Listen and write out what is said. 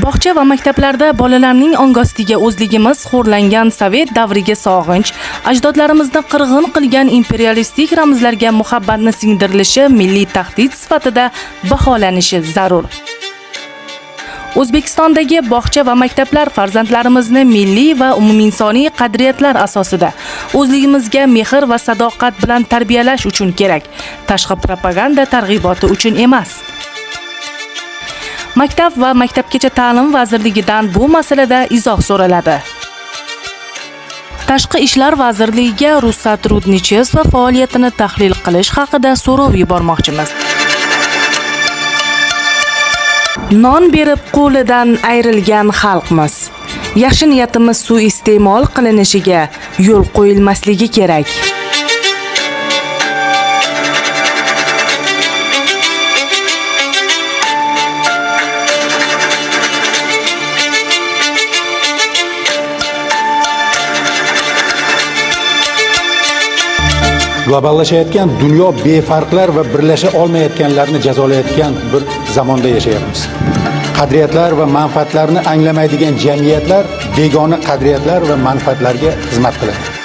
Bog'cha va maktablarda bolalarning ongostiga o'zligimiz xo'rlangan sovet davriga sog'inch, ajdodlarimizni qirg'in qilgan imperialistik ramzlarga muhabbatni singdirilishi milliy tahdid sifatida baholanishi zarur. O'zbekistondagi bog'cha va maktablar farzandlarimizni milliy va umuminsoniy qadriyatlar asosida o'zligimizga mehr va sadoqat bilan tarbiyalash uchun kerak, tashqi propaganda targ'iboti uchun emas. Maktab va Maktabgacha ta'lim vazirligidan bu masalada izoh so'raladi. Tashqi ishlar vazirligiga Russat Rudnichesva faoliyatini tahlil qilish haqida so'rov yubormoqchimiz. Non berib qo'lidan ayrilgan xalqmiz. Yaxshi niyatimiz suiiste'mol qilinishiga yo'l qo'yilmasligi kerak. Globallashayotgan dunyo befarqlar va birlasha olmayotganlarni jazolayotgan bir zamonda yashayapmiz. Qadriyatlar va manfaatlarni anglamaydigan jamiyatlar begona qadriyatlar va manfaatlarga xizmat qiladi.